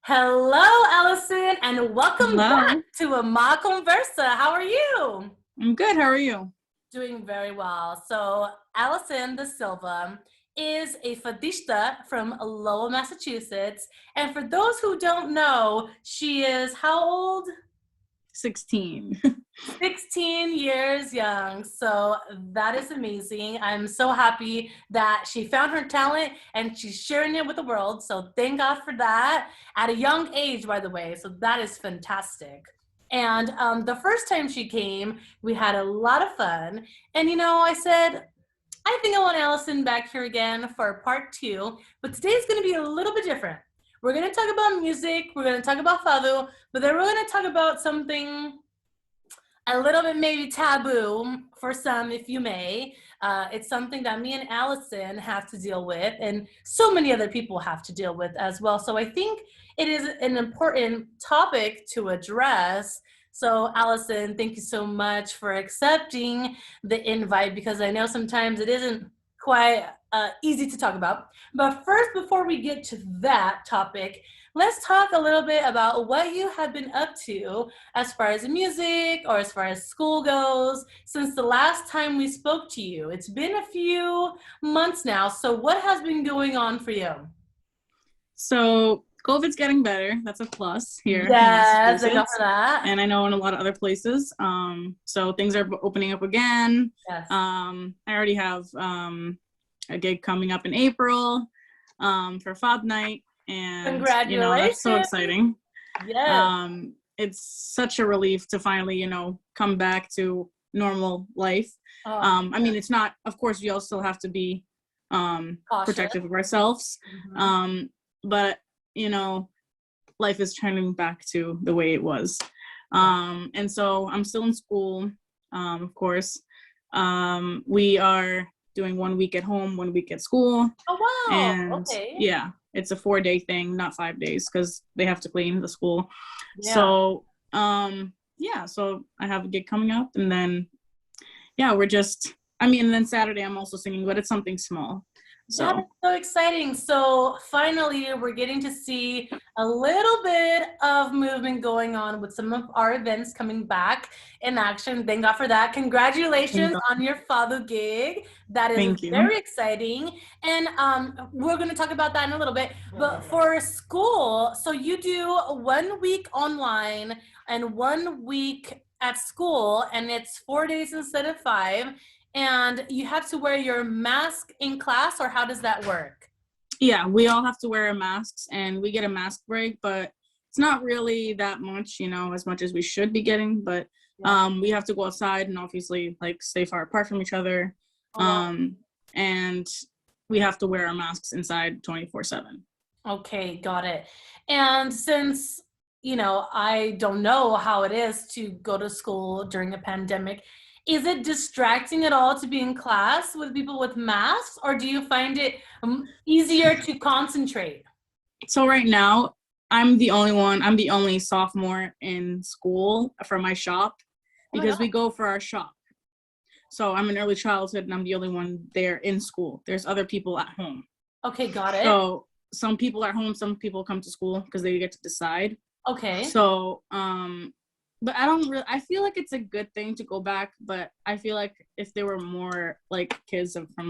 Hello, Allison, and welcome back Hello. to Amá CONVERSA. How are you? I'm good. How are you? Doing very well. So, Allison da Silva is a fadista from Lowell, Massachusetts. And for those who don't know, she is how old? 16. 16 years young. So that is amazing. I'm so happy that she found her talent and she's sharing it with the world. So thank God for that at a young age, by the way. So that is fantastic. And the first time she came, we had a lot of fun. And, I said, I think I want Allison back here again for part 2. But today's going to be a little bit different. We're going to talk about music. We're going to talk about Fado. But then we're going to talk about something a little bit maybe taboo for some, if you may. It's something that me and Allison have to deal with, and so many other people have to deal with as well. So I think it is an important topic to address. So Allison, thank you so much for accepting the invite, because I know sometimes it isn't quite easy to talk about. But first, before we get to that topic, let's talk a little bit about what you have been up to as far as music or as far as school goes since the last time we spoke to you. It's been a few months now. So what has been going on for you? So COVID's getting better. That's a plus here. Yes, I got for that. And I know in a lot of other places. So things are opening up again. Yes. I already have a gig coming up in April for Fado night. And congratulations. That's so exciting. Yes. It's such a relief to finally, come back to normal life. I mean, it's not, of course, we all still have to be protective of ourselves. Mm-hmm. But, life is turning back to the way it was. And so I'm still in school, of course. We are doing 1 week at home, 1 week at school. Oh, wow. And okay. Yeah, it's a 4-day thing, not 5 days, because they have to clean the school. Yeah. So, so I have a gig coming up, and then, and then Saturday I'm also singing, but it's something small. So. That's so exciting. So finally, we're getting to see a little bit of movement going on with some of our events coming back in action. Thank God for that. Congratulations on your Fado gig. That is very exciting. And we're going to talk about that in a little bit. But for school, so you do 1 week online and 1 week at school, and it's 4 days instead of 5. And you have to wear your mask in class, or how does that work? Yeah, we all have to wear masks, and we get a mask break, but it's not really that much, as much as we should be getting. But we have to go outside and obviously stay far apart from each other. And we have to wear our masks inside 24/7. Okay, got it. And since, I don't know how it is to go to school during a pandemic, is it distracting at all to be in class with people with masks, or do you find it easier to concentrate? So right now, I'm the only sophomore in school for my shop, because we go for our shop. So I'm in early childhood, and I'm the only one there in school. There's other people at home. Okay, got it. So some people are home, some people come to school because they get to decide. Okay. So, but I feel like it's a good thing to go back, but I feel like if there were more kids from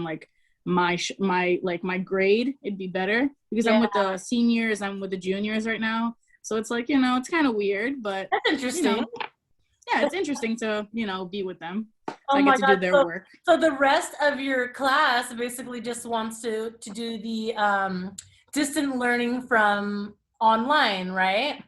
my grade, it'd be better, because I'm with the seniors, I'm with the juniors right now. So it's it's kind of weird, but that's interesting. It's interesting to, be with them. So I get to do their work. So the rest of your class basically just wants to do the distant learning from online, right?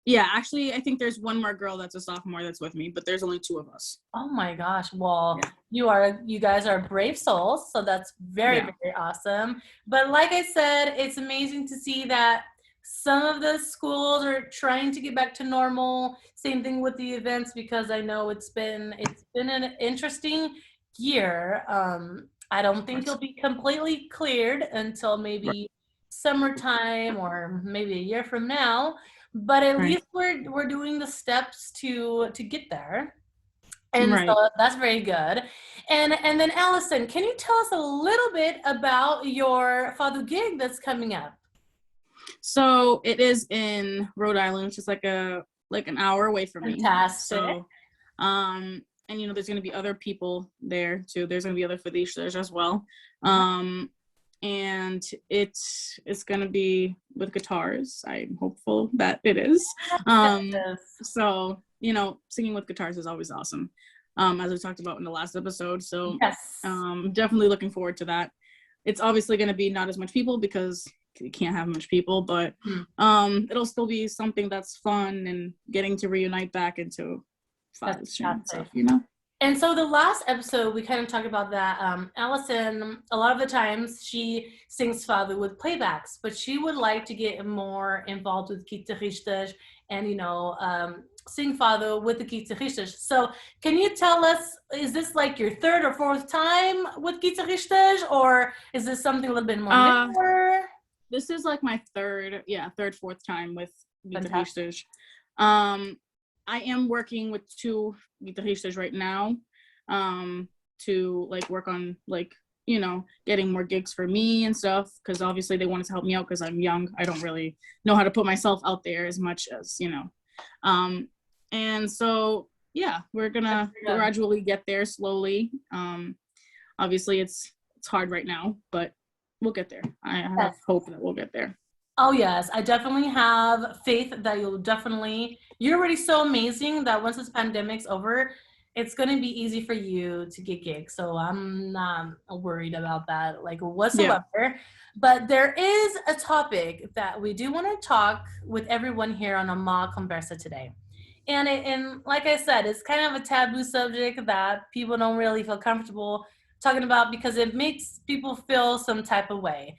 Yeah, actually, I think there's one more girl that's a sophomore that's with me, but there's only 2 of us. Oh my gosh. Well, you guys are brave souls, so that's very, very awesome. But like I said, it's amazing to see that some of the schools are trying to get back to normal. Same thing with the events, because I know it's been an interesting year. I don't think it'll be completely cleared until maybe summertime or maybe a year from now. But at least we're doing the steps to get there. And so that's very good. And then Allison, can you tell us a little bit about your Fado gig that's coming up? So it is in Rhode Island, which is like an hour away from me. Fantastic. So, and you know, there's gonna be other people there too. There's gonna be other Fadistas as well. And it's gonna be with guitars. I'm hopeful that it is. So, you know, singing with guitars is always awesome. As we talked about in the last episode. So Yes. Definitely looking forward to that. It's obviously gonna be not as much people because you can't have much people, but it'll still be something that's fun and getting to reunite back into Fado stuff, you know. And so the last episode we kind of talked about that Allison, a lot of the times she sings Fado with playbacks, but she would like to get more involved with guitarristas and, you know, sing Fado with the guitarristas. So can you tell us, is this like your third or fourth time with guitarristas, or is this something a little bit more newer? This is like my third, fourth time with guitarristas. I am working with 2 guitarristas right now to like work on like, you know, getting more gigs for me and stuff, because obviously they wanted to help me out because I'm young. I don't really know how to put myself out there as much as, you know. And so, yeah, we're gonna gradually get there slowly. Obviously it's hard right now, but we'll get there. I have hope that we'll get there. Oh yes, I definitely have faith that you're already so amazing that once this pandemic's over, it's going to be easy for you to get gigs. So I'm not worried about that like whatsoever. Yeah. But there is a topic that we do want to talk with everyone here on Amá CONVERSA today. And like I said, it's kind of a taboo subject that people don't really feel comfortable talking about because it makes people feel some type of way.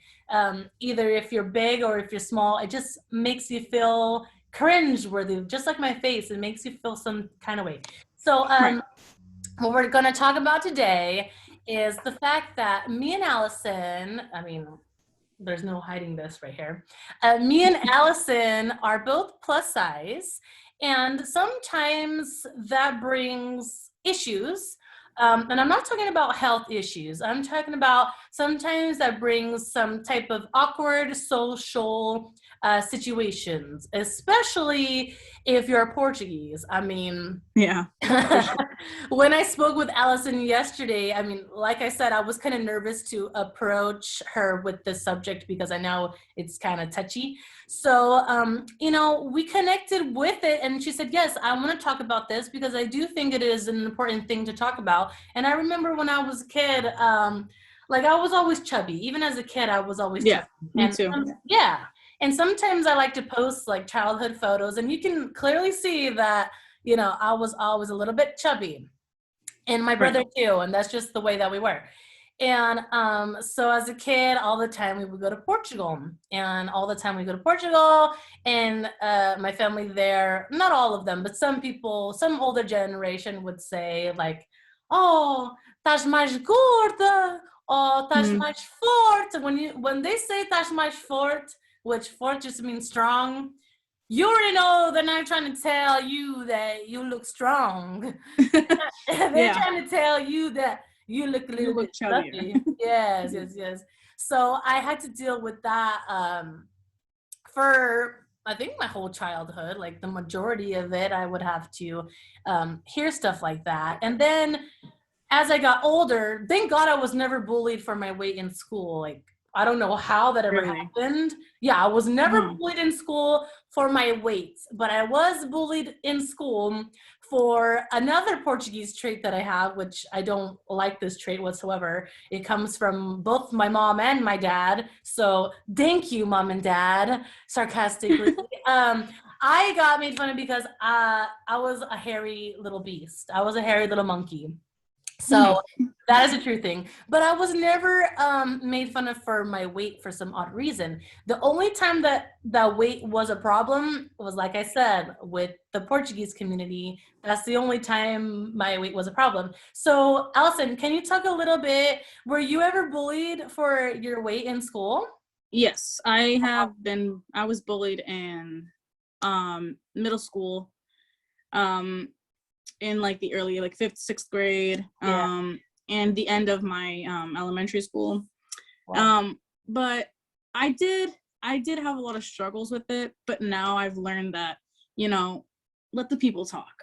Either if you're big or if you're small, it just makes you feel cringe-worthy, just like my face. It makes you feel some kind of way. So what we're going to talk about today is the fact that me and Allison, I mean, there's no hiding this right here. Me and Allison are both plus size, and sometimes that brings issues. And I'm not talking about health issues. I'm talking about sometimes that brings some type of awkward social situations, especially if you're Portuguese. I mean, yeah. When I spoke with Allison yesterday, I mean, like I said, I was kind of nervous to approach her with this subject because I know it's kind of touchy. So, you know, we connected with it and she said, yes, I want to talk about this because I do think it is an important thing to talk about. And I remember when I was a kid, like I was always chubby. Even as a kid, I was always chubby. Me too. And sometimes I like to post like childhood photos and you can clearly see that, you know, I was always a little bit chubby and my brother too. And that's just the way that we were. And so as a kid, all the time we would go to Portugal and all the time we go to Portugal and my family there, not all of them, but some people, some older generation would say like, oh, estás mais gorda, or estás mais forte. When they say estás mais forte, which forte just means strong, you already know they're not trying to tell you that you look strong. They're trying to tell you that you look a little bit chubby. Yes. So I had to deal with that for, I think, my whole childhood. Like the majority of it, I would have to hear stuff like that. And then as I got older, thank God I was never bullied for my weight in school. Like, I don't know how that ever happened. Yeah, I was never bullied in school for my weight, but I was bullied in school for another Portuguese trait that I have, which I don't like this trait whatsoever. It comes from both my mom and my dad. So thank you, mom and dad, sarcastically. I got made fun of because I was a hairy little beast. I was a hairy little monkey. So that is a true thing. But I was never made fun of for my weight for some odd reason. The only time that weight was a problem was, like I said, with the Portuguese community. That's the only time my weight was a problem. So, Allison, can you talk a little bit, were you ever bullied for your weight in school? Yes, I was bullied in middle school. In like the early, like 5th, 6th grade, and the end of my elementary school. Wow. But I did I did have a lot of struggles with it, but now I've learned that, let the people talk.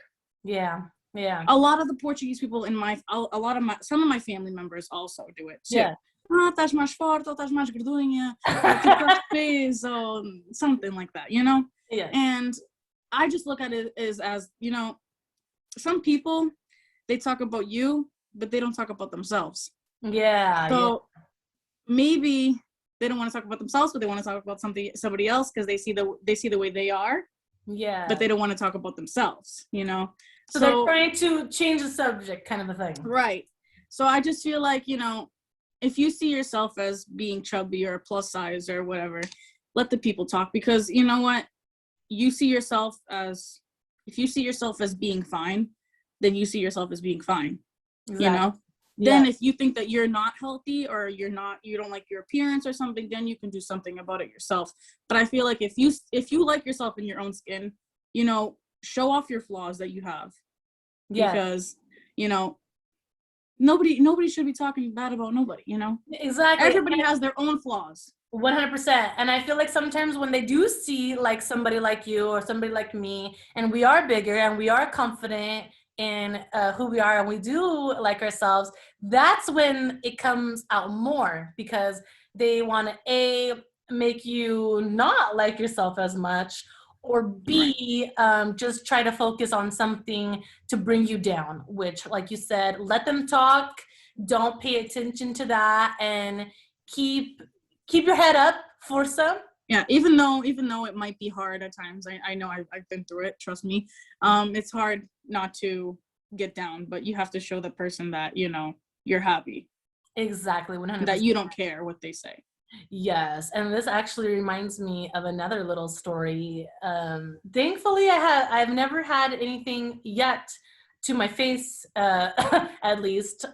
Yeah. Yeah. A lot of the Portuguese people some of my family members also do it too. Yeah. Ah, estás mais forte, ou estás mais gordinha, ou tu estás peso, or something like that, Yeah. And I just look at it as, some people, they talk about you, but they don't talk about themselves. Yeah. So maybe they don't want to talk about themselves, but they want to talk about somebody else because they see the way they are. Yeah. But they don't want to talk about themselves, So they're trying to change the subject, kind of a thing. Right. So I just feel like, if you see yourself as being chubby or plus size or whatever, let the people talk, because you know what? If you see yourself as being fine, then you see yourself as being fine. Exactly. Then if you think that you're not healthy or you don't like your appearance or something, then you can do something about it yourself. But I feel like if you like yourself in your own skin, show off your flaws that you have. Yeah. Because, nobody should be talking bad about nobody, Exactly. Everybody has their own flaws. 100%. And I feel like sometimes when they do see like somebody like you or somebody like me, and we are bigger and we are confident in who we are and we do like ourselves, that's when it comes out more, because they want to make you not like yourself as much, or B, just try to focus on something to bring you down, which, like you said, let them talk, don't pay attention to that, and keep your head up, forza. Yeah, even though it might be hard at times, I know I've been through it, trust me. It's hard not to get down, but you have to show the person that, you're happy. Exactly, 100%. That you don't care what they say. Yes, and this actually reminds me of another little story. Thankfully, I've never had anything yet to my face, at least,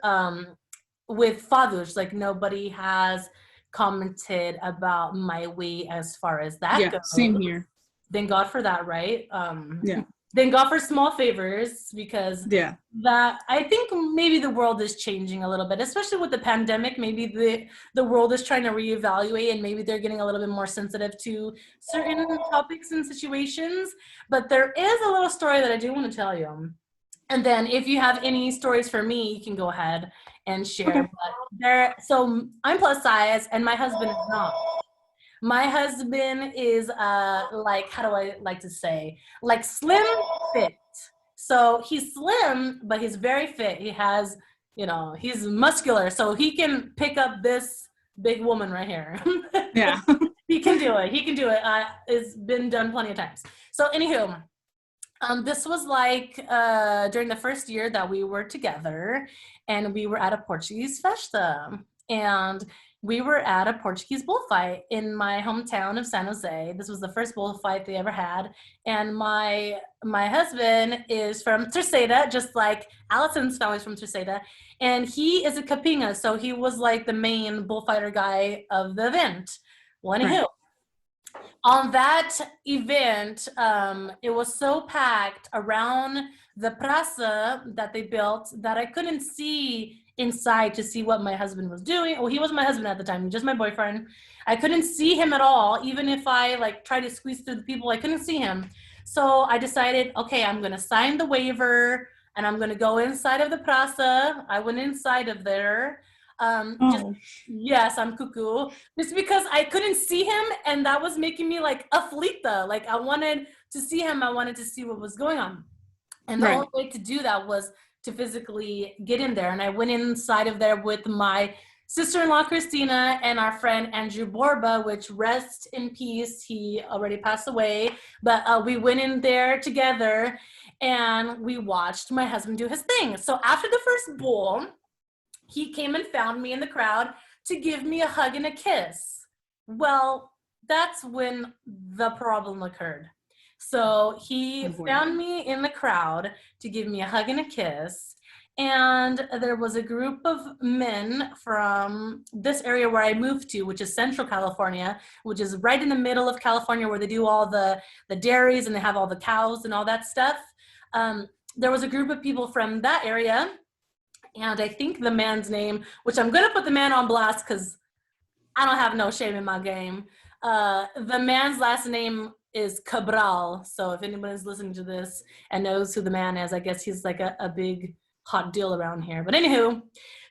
with fados. Like, nobody has commented about my weight as far as that goes. Same here. Thank God for that, right? Yeah. Thank God for small favors, because that, I think maybe the world is changing a little bit, especially with the pandemic. Maybe the world is trying to reevaluate, and maybe they're getting a little bit more sensitive to certain topics and situations. But there is a little story that I do want to tell you. And then if you have any stories for me, you can go ahead and share. Okay. So I'm plus size and my husband is not. My husband is like, how do I like to say, like slim fit. So he's slim, but he's very fit. He has, he's muscular, so he can pick up this big woman right here. Yeah. He can do it. It's been done plenty of times. So anywho, this was like during the first year that we were together, and we were at a Portuguese festa, and we were at a Portuguese bullfight in my hometown of San Jose. This was the first bullfight they ever had. And my husband is from Terçeira, just like Allison's family's from Terçeira. And he is a capinha, so he was like the main bullfighter guy of the event. Well, anywho, on that event, it was so packed around the praça that they built that I couldn't see inside to see what my husband was doing. Well, he was my husband at the time, just my boyfriend. I couldn't see him at all. Even if I tried to squeeze through the people, I couldn't see him. So I decided, okay, I'm gonna sign the waiver and I'm gonna go inside of the praça. I went inside of there. Yes, I'm cuckoo. Just because I couldn't see him, and that was making me like aflita. Like, I wanted to see him. I wanted to see what was going on. And the only way to do that was to physically get in there. And I went inside of there with my sister-in-law, Christina, and our friend, Andrew Borba, which rest in peace. He already passed away. But we went in there together and we watched my husband do his thing. So after the first bull, he came and found me in the crowd to give me a hug and a kiss. Well, that's when the problem occurred. So he found me in the crowd to give me a hug and a kiss. And there was a group of men from this area where I moved to, which is Central California, which is right in the middle of California, where they do all the dairies and they have all the cows and all that stuff. There was a group of people from that area. And I think the man's name, which I'm going to put the man on blast because I don't have no shame in my game. The man's last name is Cabral. So if anyone is listening to this and knows who the man is, I guess he's like a big hot deal around here. But anywho,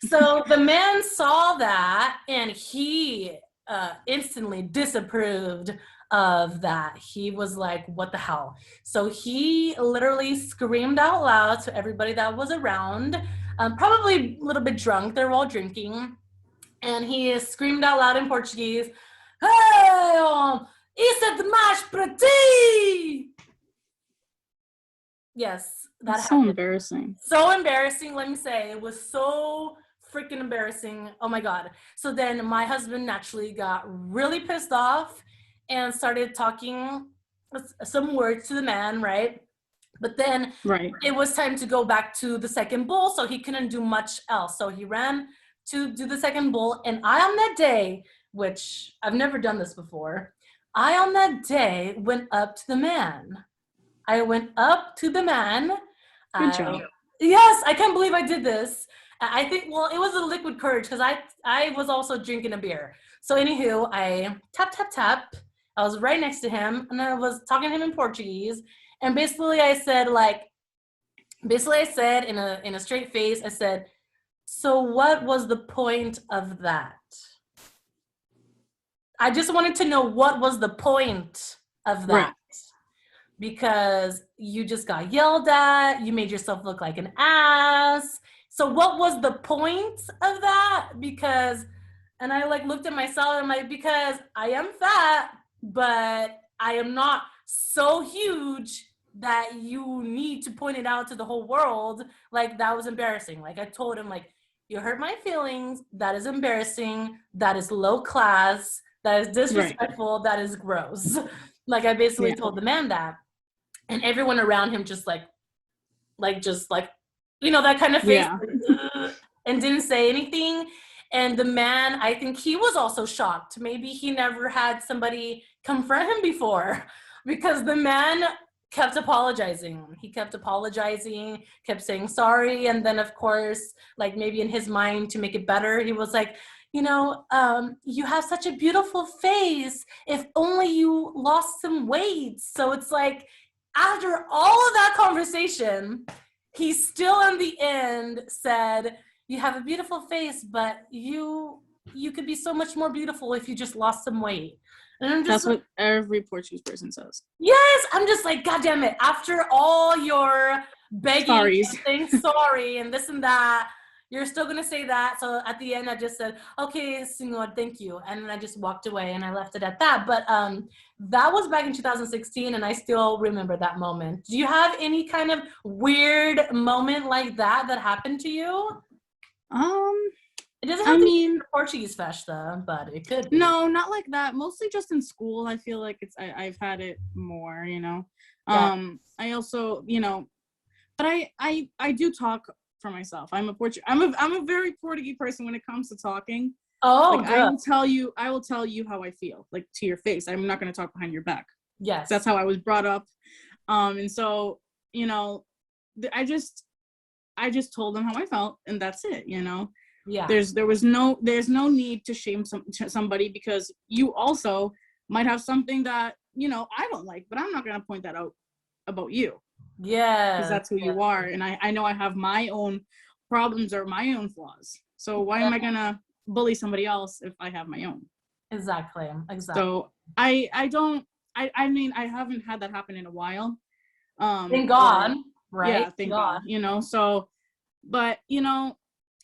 so the man saw that and he instantly disapproved of that. He was like, what the hell? So he literally screamed out loud to everybody that was around, probably a little bit drunk. They were all drinking. And he screamed out loud in Portuguese, "Hey, isso é demais para ti!" Yes, that That's so happened. embarrassing. So embarrassing, let me say. It was so freaking embarrassing. Oh my God. So then my husband naturally got really pissed off and started talking some words to the man, right? But then it was time to go back to the second bowl, so he couldn't do much else. So he ran to do the second bowl, and I on that day, which I've never done this before, I on that day went up to the man. I went up to the man. Good job. Yes, I can't believe I did this. I think, well, it was a liquid courage because I was also drinking a beer. So anywho, I tap, tap, tap. I was right next to him, and I was talking to him in Portuguese. And basically I said in a straight face, I said, so what was the point of that? I just wanted to know what was the point of that. Right. Because you just got yelled at, you made yourself look like an ass. So what was the point of that? Because, and I like looked at myself and I'm like, because I am fat, but I am not so huge that you need to point it out to the whole world. Like, that was embarrassing. Like, I told him, like, you hurt my feelings. That is embarrassing. That is low class. That is disrespectful. Right. That is gross. Like, I basically told the man that. And everyone around him just like, you know, that kind of face, and didn't say anything. And the man, I think he was also shocked. Maybe he never had somebody confront him before, because the man kept apologizing. He kept apologizing, kept saying sorry. And then of course, like maybe in his mind to make it better, he was like, you know, you have such a beautiful face. If only you lost some weight. So it's like, after all of that conversation, he still in the end said, you have a beautiful face, but you could be so much more beautiful if you just lost some weight. And I'm just That's what every Portuguese person says. Yes, I'm just like, God damn it. After all your begging and saying sorry and this and that, you're still going to say that. So at the end, I just said, okay, senor, thank you. And then I just walked away and I left it at that. But that was back in 2016, and I still remember that moment. Do you have any kind of weird moment like that happened to you? It doesn't have to be a Portuguese festa, but it could be. No, not like that. Mostly just in school. I feel like I've had it more, you know. Yeah. I also, you know, but I do talk for myself. I'm a very Portuguese person when it comes to talking. Oh, like, I will tell you how I feel, like, to your face. I'm not going to talk behind your back. Yes. That's how I was brought up. And so, you know, I just told them how I felt, and that's it, you know. Yeah. There's no need to shame somebody, because you also might have something that, you know, I don't like, but I'm not going to point that out about you. Yeah. Because that's who you are. And I know I have my own problems or my own flaws. So why am I going to bully somebody else if I have my own? Exactly. So I mean, I haven't had that happen in a while. Thank God. Right? Yeah, thank God. You know, so, but, you know,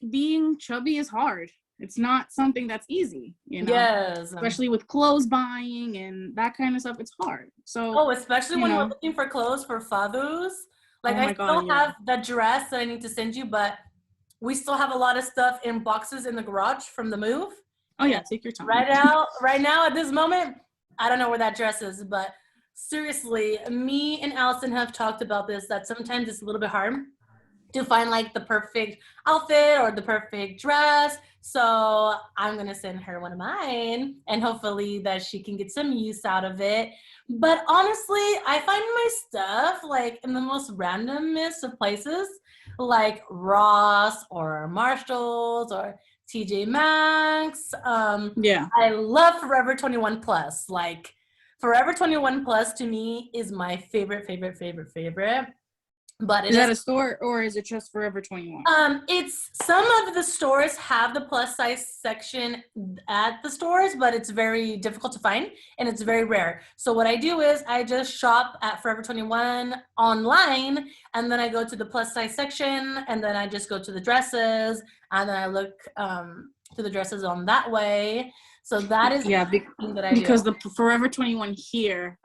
being chubby is hard. It's not something that's easy, you know. Yes. Especially with clothes buying and that kind of stuff, it's hard. So especially when we're looking for clothes for fados. Like, I still have that dress that I need to send you, but we still have a lot of stuff in boxes in the garage from the move. Oh yeah, take your time. Right now at this moment, I don't know where that dress is, but seriously, me and Allison have talked about this, that sometimes it's a little bit hard to find like the perfect outfit or the perfect dress. So I'm going to send her one of mine and hopefully that she can get some use out of it. But honestly, I find my stuff like in the most randomest of places, like Ross or Marshalls or TJ Maxx. Yeah. I love Forever 21 Plus. Like, Forever 21 Plus to me is my favorite. But Is that a store or is it just Forever 21? It's some of the stores have the plus size section at the stores, but it's very difficult to find and it's very rare. So what I do is I just shop at Forever 21 online, and then I go to the plus size section, and then I just go to the dresses, and then I look to the dresses on that way. So that is the thing that I because do. the Forever 21 here,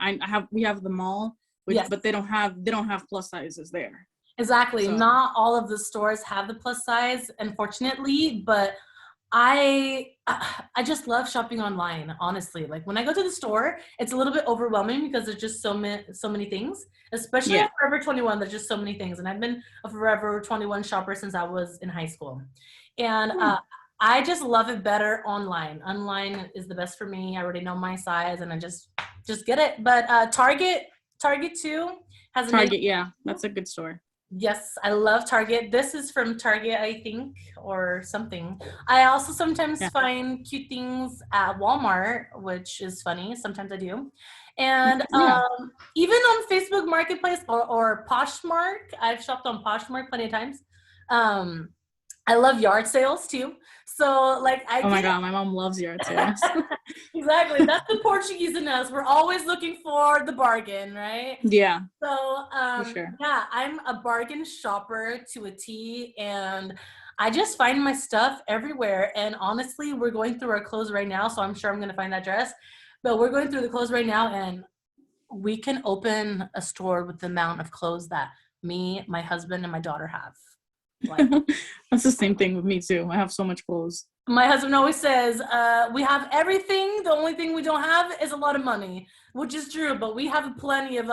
we have the mall. Yes. But they don't have plus sizes there. Exactly. So. Not all of the stores have the plus size, unfortunately, but I just love shopping online, honestly. Like, when I go to the store, it's a little bit overwhelming because there's just so many things, especially at Forever 21. There's just so many things, and I've been a Forever 21 shopper since I was in high school, and I just love it better online. Online is the best for me. I already know my size, and I just get it. But Target too has Target, that's a good store. Yes, I love Target. This is from Target, I think, or something. I also sometimes find cute things at Walmart, which is funny. Sometimes I do. And even on Facebook Marketplace or Poshmark, I've shopped on Poshmark plenty of times. I love yard sales too. So like oh my God, my mom loves yard sales. Exactly. That's the Portuguese in us. We're always looking for the bargain, right? Yeah. So for sure. yeah, I'm a bargain shopper to a T, and I just find my stuff everywhere. And honestly, we're going through our clothes right now, so I'm sure I'm gonna find that dress. But we're going through the clothes right now, and we can open a store with the amount of clothes that me, my husband, and my daughter have. Like, that's the same thing with me too. I have so much clothes. My husband always says, we have everything. The only thing we don't have is a lot of money, which is true, but we have plenty of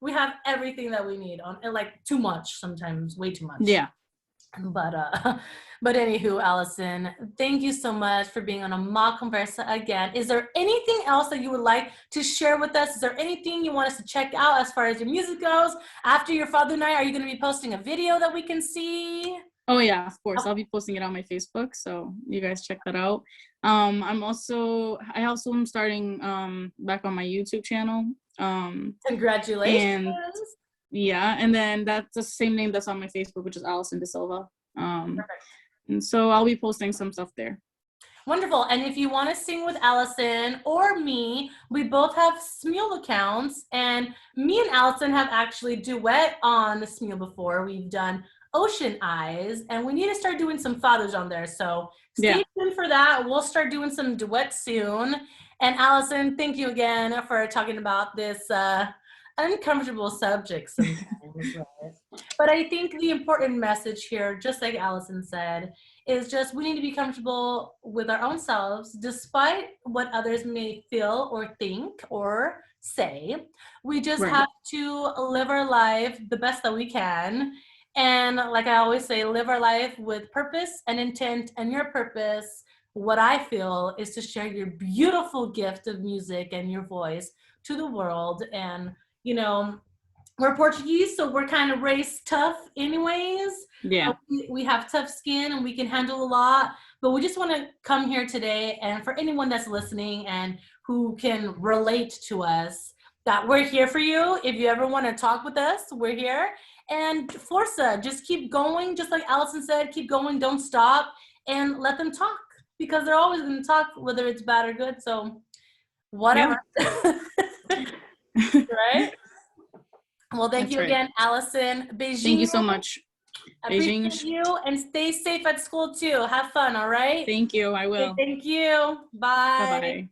we have everything that we need and like too much sometimes, way too much. Yeah. But anywho, Allison, thank you so much for being on Amá CONVERSA again. Is there anything else that you would like to share with us? Is there anything you want us to check out as far as your music goes? After your Fado night, are you going to be posting a video that we can see? Oh yeah, of course. I'll be posting it on my Facebook, so you guys check that out. I also am starting back on my YouTube channel. Congratulations. And then that's the same name that's on my Facebook, which is Alison de Silva. And so I'll be posting some stuff there. Wonderful. And if you want to sing with Allison or me, we both have Smule accounts, and me and Allison have actually duet on the Smule before. We've done Ocean Eyes, and we need to start doing some fathers on there. So stay tuned for that. We'll start doing some duets soon. And Allison, thank you again for talking about this uncomfortable subject sometimes. But I think the important message here, just like Allison said, is just we need to be comfortable with our own selves, despite what others may feel or think or say. We just have to live our life the best that we can. And like I always say, live our life with purpose and intent. And your purpose, what I feel, is to share your beautiful gift of music and your voice to the world. And, you know, we're Portuguese, so we're kind of raised tough anyways. Yeah. We have tough skin and we can handle a lot. But we just want to come here today, and for anyone that's listening and who can relate to us, that we're here for you. If you ever want to talk with us, we're here. And Forza, just keep going. Just like Allison said, keep going, don't stop, and let them talk, because they're always going to talk, whether it's bad or good. So whatever. Right? Well, thank you again, Allison. Beijinhos. Thank you so much. Appreciate you, and stay safe at school too. Have fun, all right? Thank you. I will. Okay, thank you. Bye. Bye-bye.